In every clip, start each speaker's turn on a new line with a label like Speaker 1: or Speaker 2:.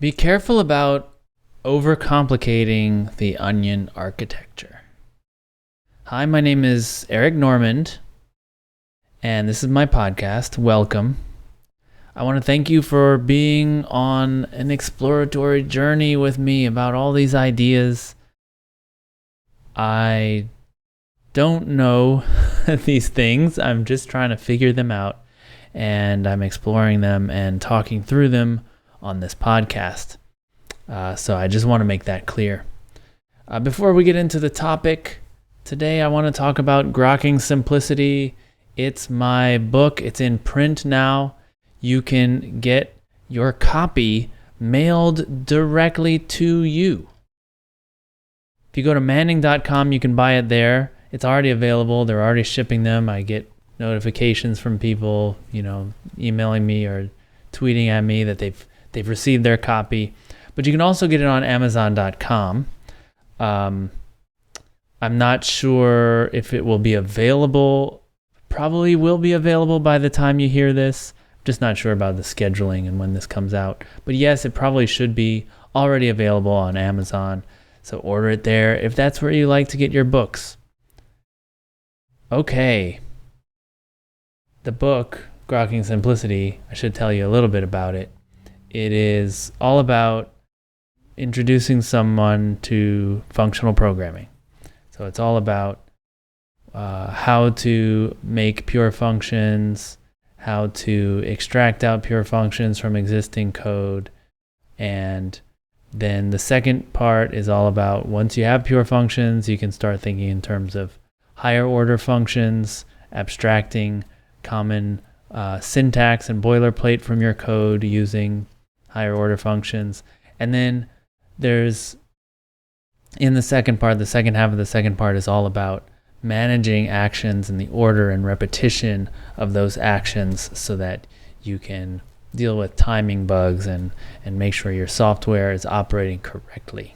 Speaker 1: Be careful about overcomplicating the onion architecture. Hi, my name is Eric Normand, and this is my podcast. Welcome. I want to thank you for being on an exploratory journey with me about all these ideas. I don't know these things. I'm just trying to figure them out, and I'm exploring them and talking through them on this podcast. So I just want to make that clear. Before we get into the topic, today I want to talk about Grokking Simplicity. It's my book. It's in print now. You can get your copy mailed directly to you. If you go to manning.com, you can buy it there. It's already available. They're already shipping them. I get notifications from people, emailing me or tweeting at me that they've received their copy. But you can also get it on amazon.com. I'm not sure if it will be available. Probably will be available by the time you hear this. Just not sure about the scheduling and when this comes out. But yes, it probably should be already available on Amazon. So order it there if that's where you like to get your books. Okay. The book, Grokking Simplicity, I should tell you a little bit about it. It is all about introducing someone to functional programming. So it's all about how to make pure functions, how to extract out pure functions from existing code. And then the second part is all about once you have pure functions, you can start thinking in terms of higher order functions, abstracting common syntax and boilerplate from your code using higher order functions. And then there's, in the second part, the second half of the second part is all about managing actions and the order and repetition of those actions so that you can deal with timing bugs and make sure your software is operating correctly.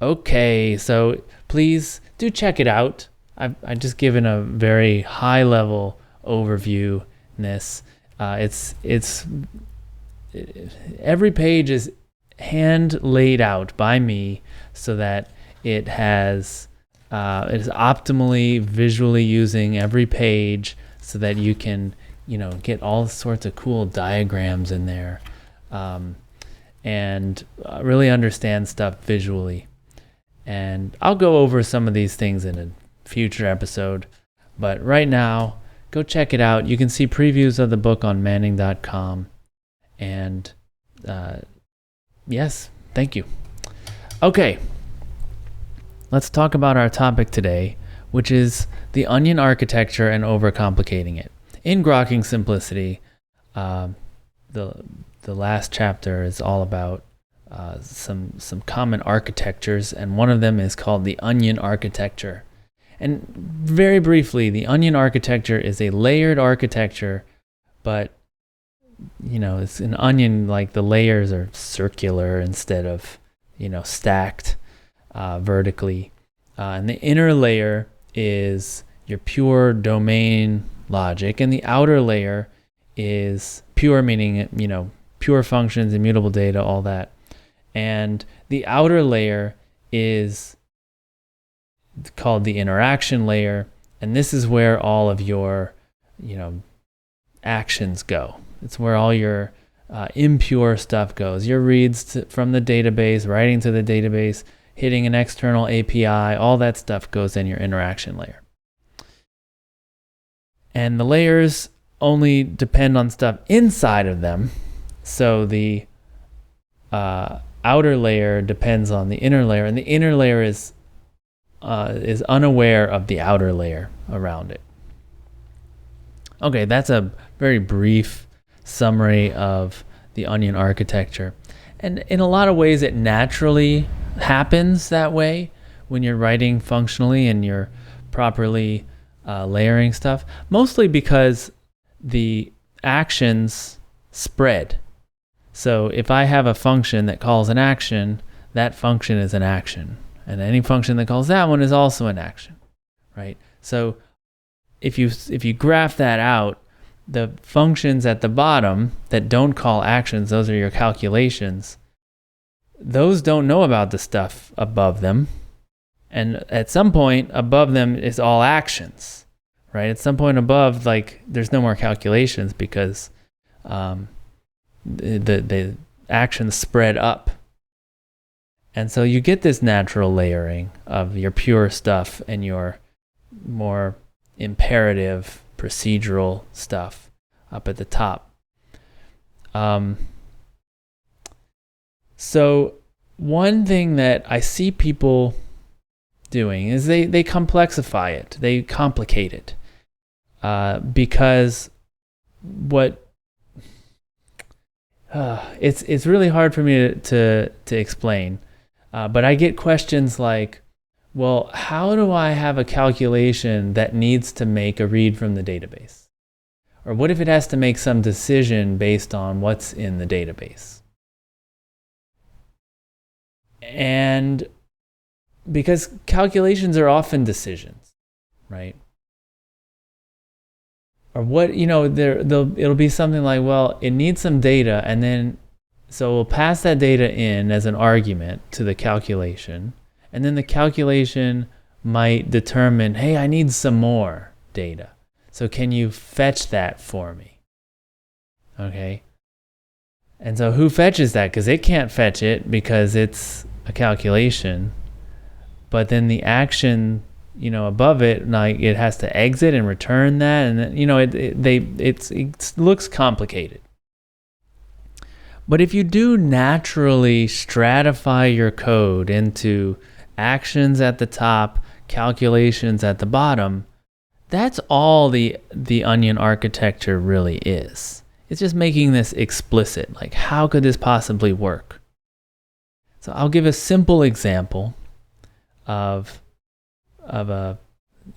Speaker 1: Okay, so please do check it out. I've just given a very high level overview in this. It's every page is hand laid out by me so that it is optimally visually using every page so that you can get all sorts of cool diagrams in there and really understand stuff visually. And I'll go over some of these things in a future episode, but right now go check it out. You can see previews of the book on manning.com. And yes, thank you. Okay, let's talk about our topic today, which is the onion architecture and overcomplicating it. In Grokking Simplicity, the last chapter is all about some common architectures, and one of them is called the onion architecture. And very briefly, the onion architecture is a layered architecture, but it's an onion, like the layers are circular instead of stacked vertically. And the inner layer is your pure domain logic, and the outer layer is pure, meaning pure functions, immutable data, all that. And the outer layer is called the interaction layer, and this is where all of your actions go. It's where all your impure stuff goes. Your reads from the database, writing to the database, hitting an external API, all that stuff goes in your interaction layer. And the layers only depend on stuff inside of them. So the outer layer depends on the inner layer, and the inner layer is unaware of the outer layer around it. Okay, that's a very brief summary of the onion architecture. And in a lot of ways, it naturally happens that way when you're writing functionally and you're properly layering stuff, mostly because the actions spread. So if I have a function that calls an action, that function is an action. And any function that calls that one is also an action, right? So if you graph that out, the functions at the bottom that don't call actions, those are your calculations. those don't know about the stuff above them. And at some point above them is all actions, right? At some point above, like, there's no more calculations because the actions spread up. And so you get this natural layering of your pure stuff and your more imperative procedural stuff up at the top. So one thing that I see people doing is they complexify it, they complicate it, because it's really hard for me to explain, but I get questions like, well, how do I have a calculation that needs to make a read from the database? Or what if it has to make some decision based on what's in the database? And because calculations are often decisions, right? Or what, it'll be something like, well, it needs some data, and then, so we'll pass that data in as an argument to the calculation, and then the calculation might determine, hey, I need some more data. So can you fetch that for me? Okay. And so who fetches that? Because it can't fetch it because it's a calculation. But then the action, above it, like, it has to exit and return that, and then, it looks complicated. But if you do naturally stratify your code into actions at the top, calculations at the bottom, that's all the onion architecture really is. It's just making this explicit. Like, how could this possibly work? So I'll give a simple example of a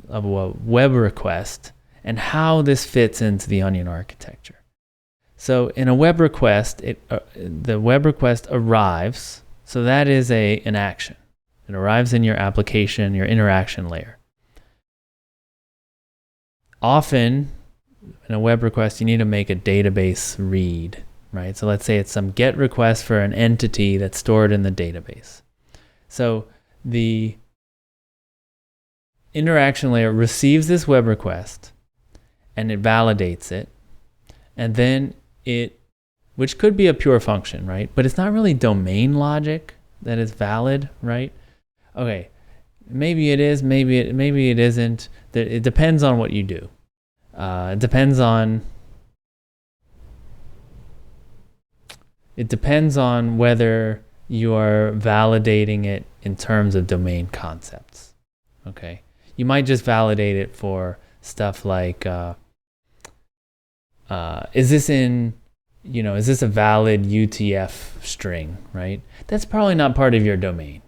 Speaker 1: web request and how this fits into the onion architecture. So in a web request, the web request arrives. So that is an action. It arrives in your application, your interaction layer. Often, in a web request, you need to make a database read, right? So let's say it's some GET request for an entity that's stored in the database. So the interaction layer receives this web request and it validates it, and then which could be a pure function, right? But it's not really domain logic that is valid, right? Okay, maybe it is, maybe it isn't. It depends on what you do. It depends on whether you are validating it in terms of domain concepts. Okay, you might just validate it for stuff like, is this a valid UTF string, right? That's probably not part of your domain.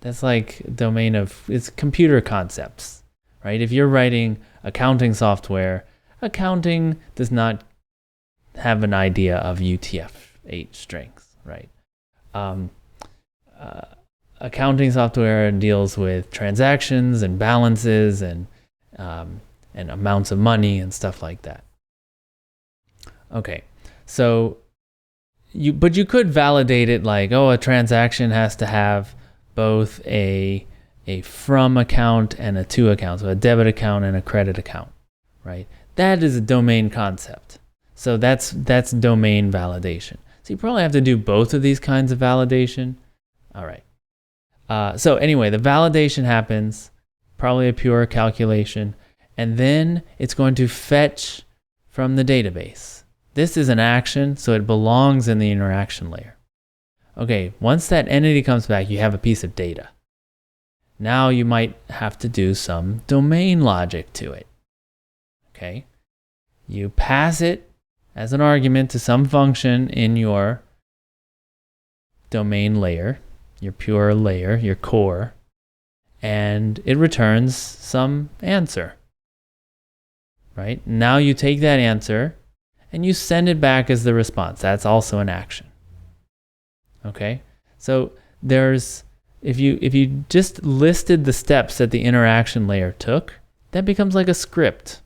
Speaker 1: That's like domain it's computer concepts, right? If you're writing accounting software, accounting does not have an idea of UTF-8 strings, right? Accounting software deals with transactions and balances and amounts of money and stuff like that. Okay, so you could validate it like, a transaction has to have both a from account and a to account, so a debit account and a credit account, right? That is a domain concept. So that's domain validation. So you probably have to do both of these kinds of validation. All right. So anyway, the validation happens, probably a pure calculation, and then it's going to fetch from the database. This is an action, so it belongs in the interaction layer. Okay, once that entity comes back, you have a piece of data. Now you might have to do some domain logic to it. Okay, you pass it as an argument to some function in your domain layer, your pure layer, your core, and it returns some answer. Right? Now you take that answer and you send it back as the response. That's also an action. Okay? So if you just listed the steps that the interaction layer took, that becomes like a script.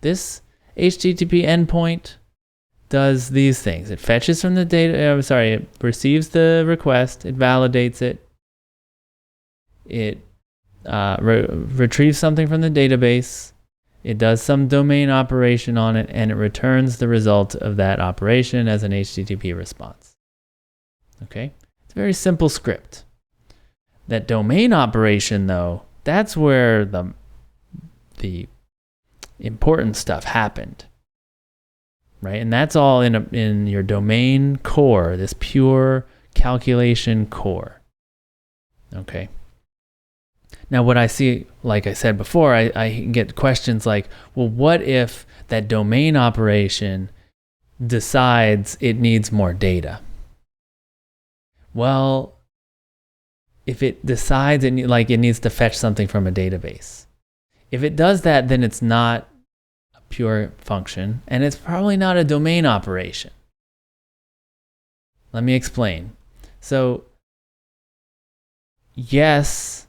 Speaker 1: This HTTP endpoint does these things. It fetches from the data, it receives the request, it validates it, it retrieves something from the database, it does some domain operation on it, and it returns the result of that operation as an HTTP response. Okay? It's a very simple script. That domain operation, though, that's where the important stuff happened. Right? And that's all in your domain core, this pure calculation core. Okay? Now, what I see, like I said before, I get questions like, well, what if that domain operation decides it needs more data? Well, if it decides it needs to fetch something from a database, if it does that, then it's not a pure function, and it's probably not a domain operation. Let me explain. So, yes,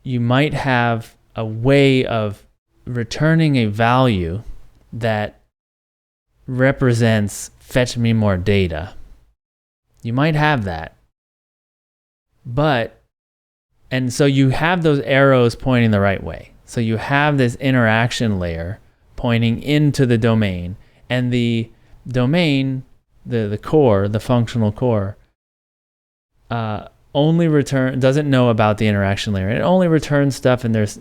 Speaker 1: you might have a way of returning a value that represents fetch me more data. You might have that. And so you have those arrows pointing the right way. So you have this interaction layer pointing into the domain, and the domain, the core, the functional core, doesn't know about the interaction layer. It only returns stuff, and there's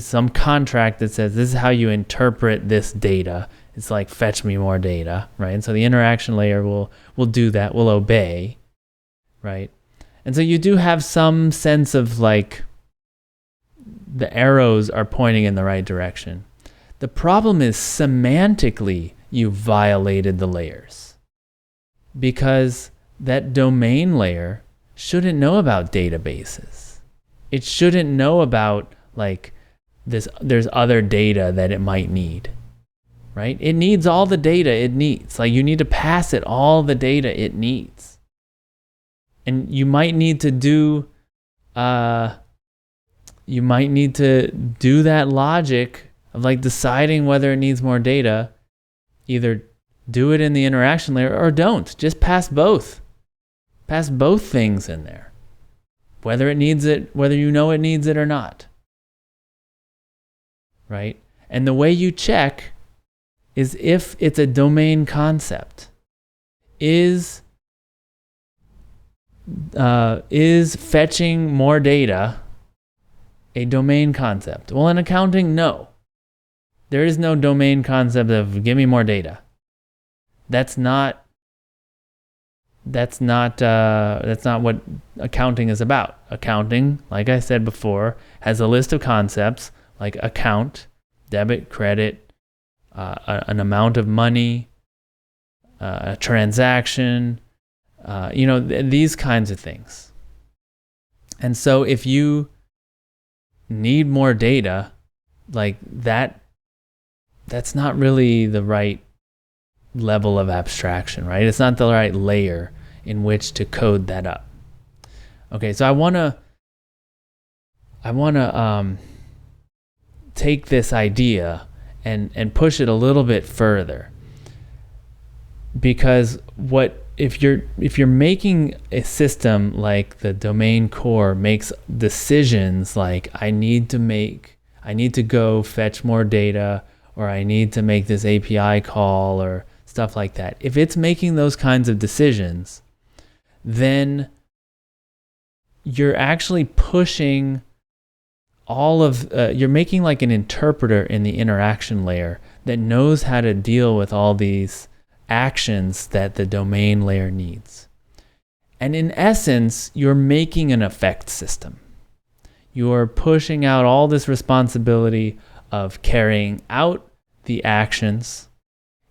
Speaker 1: some contract that says this is how you interpret this data. It's like fetch me more data, right? And so the interaction layer will do that, will obey, right? And so you do have some sense of like the arrows are pointing in the right direction. The problem is semantically you violated the layers, because that domain layer shouldn't know about databases. It shouldn't know about like there's other data that it might need, right? It needs all the data it needs. Like you need to pass it all the data it needs. And you might need to do that logic of like deciding whether it needs more data. Either do it in the interaction layer or don't. Just pass both. Pass both things in there. Whether it needs it, whether you know it needs it or not. Right? And the way you check is if it's a domain concept. Is fetching more data a domain concept? Well, in accounting, no. There is no domain concept of give me more data. That's not what accounting is about. Accounting, like I said before, has a list of concepts like account, debit, credit, an amount of money, a transaction, these kinds of things. And so if you need more data, like that's not really the right level of abstraction, right? It's not the right layer in which to code that up. Okay, so I wanna take this idea and push it a little bit further, because if you're making a system like the domain core makes decisions like I need to go fetch more data, or I need to make this API call, or stuff like that. If it's making those kinds of decisions, then you're actually pushing you're making like an interpreter in the interaction layer that knows how to deal with all these actions that the domain layer needs. And in essence, you're making an effect system. You're pushing out all this responsibility of carrying out the actions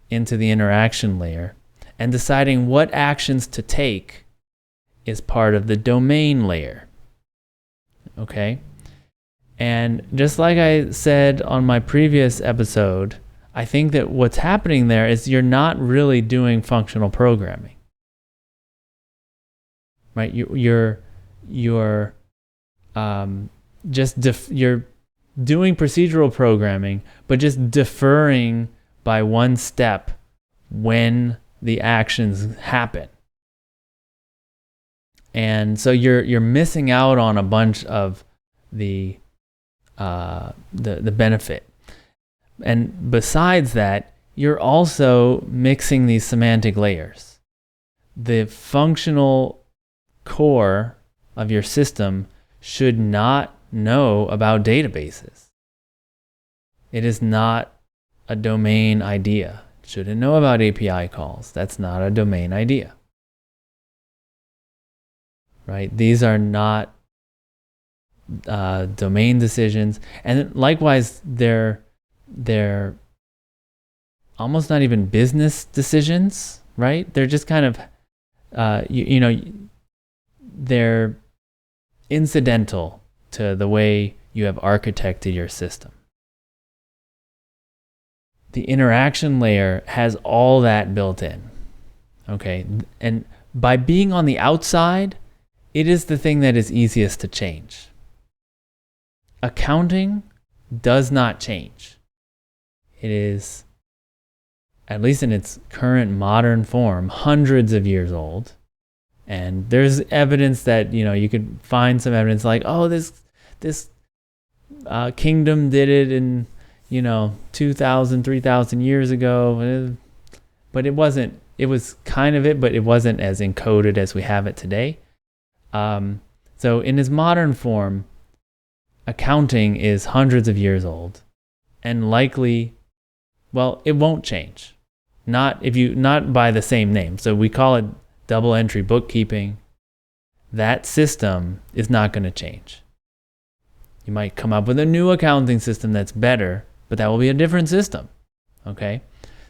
Speaker 1: into the interaction layer, and deciding what actions to take is part of the domain layer. Okay? And just like I said on my previous episode, I think that what's happening there is you're not really doing functional programming. Right? You're doing procedural programming, but just deferring by one step when the actions happen. And so you're missing out on a bunch of the benefit. And besides that, you're also mixing these semantic layers. The functional core of your system should not know about databases. It is not a domain idea. It shouldn't know about API calls. That's not a domain idea. Right? These are not domain decisions. And likewise, they're almost not even business decisions, right? They're just kind of, they're incidental to the way you have architected your system. The interaction layer has all that built in, okay? And by being on the outside, it is the thing that is easiest to change. Accounting does not change. It is, at least in its current modern form, hundreds of years old. And there's evidence that, you could find some evidence like, oh, this kingdom did it in, 2,000, 3,000 years ago. But it was kind of it, but it wasn't as encoded as we have it today. So in its modern form, accounting is hundreds of years old and likely, well, it won't change. Not by the same name. So we call it double entry bookkeeping. That system is not going to change. You might come up with a new accounting system that's better, but that will be a different system. Okay?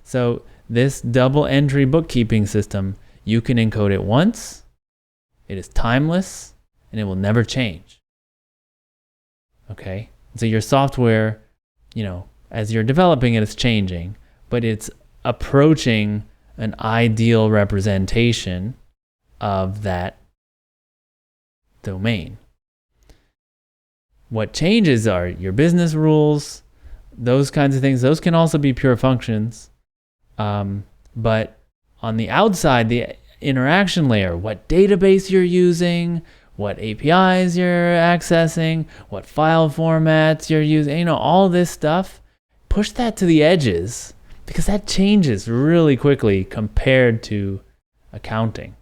Speaker 1: So this double entry bookkeeping system, you can encode it once, it is timeless, and it will never change. Okay? So your software, as you're developing it, it's changing, but it's approaching an ideal representation of that domain. What changes are your business rules, those kinds of things. Those can also be pure functions. But on the outside, the interaction layer, what database you're using, what APIs you're accessing, what file formats you're using, all this stuff, push that to the edges because that changes really quickly compared to accounting.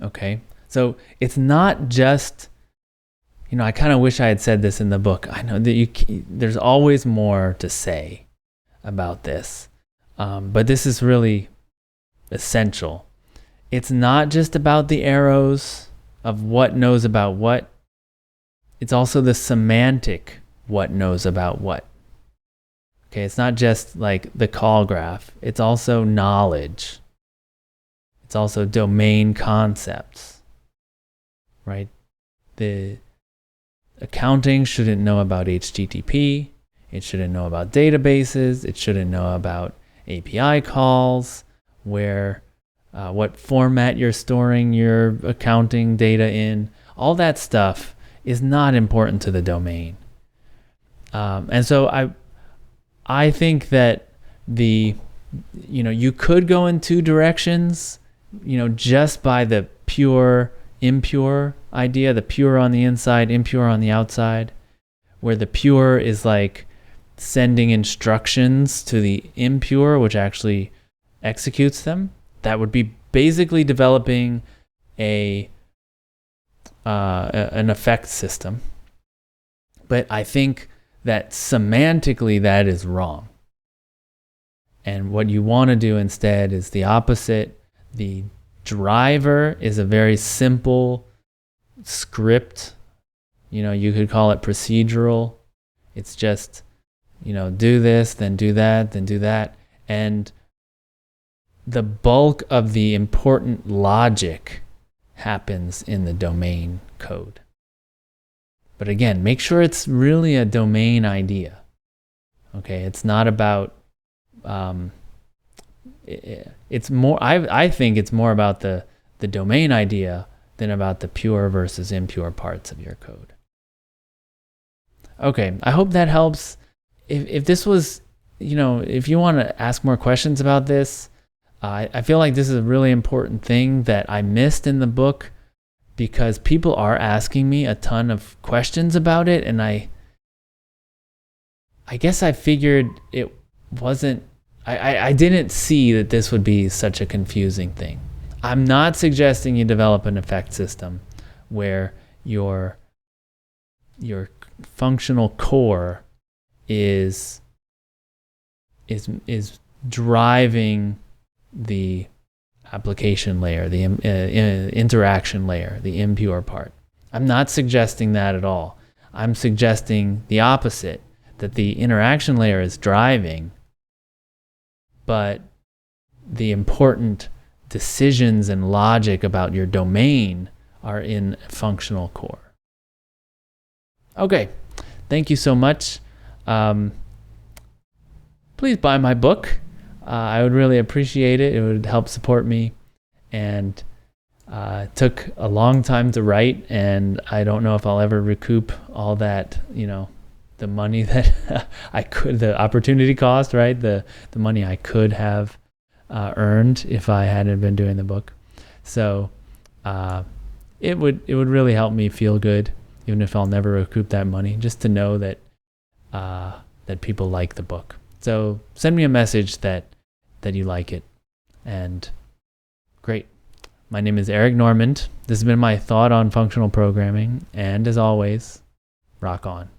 Speaker 1: Okay, so it's not just, I kind of wish I had said this in the book. I know that there's always more to say about this, but this is really essential. It's not just about the arrows of what knows about what. It's also the semantic what knows about what. Okay, it's not just like the call graph. It's also knowledge. It's also domain concepts, right? The accounting shouldn't know about HTTP. It shouldn't know about databases. It shouldn't know about API calls, what format you're storing your accounting data in. All that stuff is not important to the domain. And so I think that you could go in two directions, just by the pure, impure idea, the pure on the inside, impure on the outside, where the pure is like sending instructions to the impure, which actually executes them. That would be basically developing an effect system. But I think that semantically that is wrong. And what you want to do instead is the opposite. The driver is a very simple script. You could call it procedural. It's just, do this, then do that, then do that. And the bulk of the important logic happens in the domain code. But again, make sure it's really a domain idea. Okay, it's not about, it's more, I think it's more about the domain idea than about the pure versus impure parts of your code. Okay, I hope that helps. If this was if you want to ask more questions about this, I feel like this is a really important thing that I missed in the book, because people are asking me a ton of questions about it, and I guess I figured it wasn't, I didn't see that this would be such a confusing thing. I'm not suggesting you develop an effect system where your functional core is driving the application layer, the interaction layer, the impure part. I'm not suggesting that at all. I'm suggesting the opposite, that the interaction layer is driving, but the important decisions and logic about your domain are in a functional core. Okay, thank you so much. Please buy my book. I would really appreciate it. It would help support me. And it took a long time to write, and I don't know if I'll ever recoup all that, the money that the opportunity cost, right? The money I could have earned if I hadn't been doing the book. So it would really help me feel good, even if I'll never recoup that money, just to know that that people like the book. So send me a message that you like it. And great. My name is Eric Normand. This has been my thought on functional programming. And as always, rock on.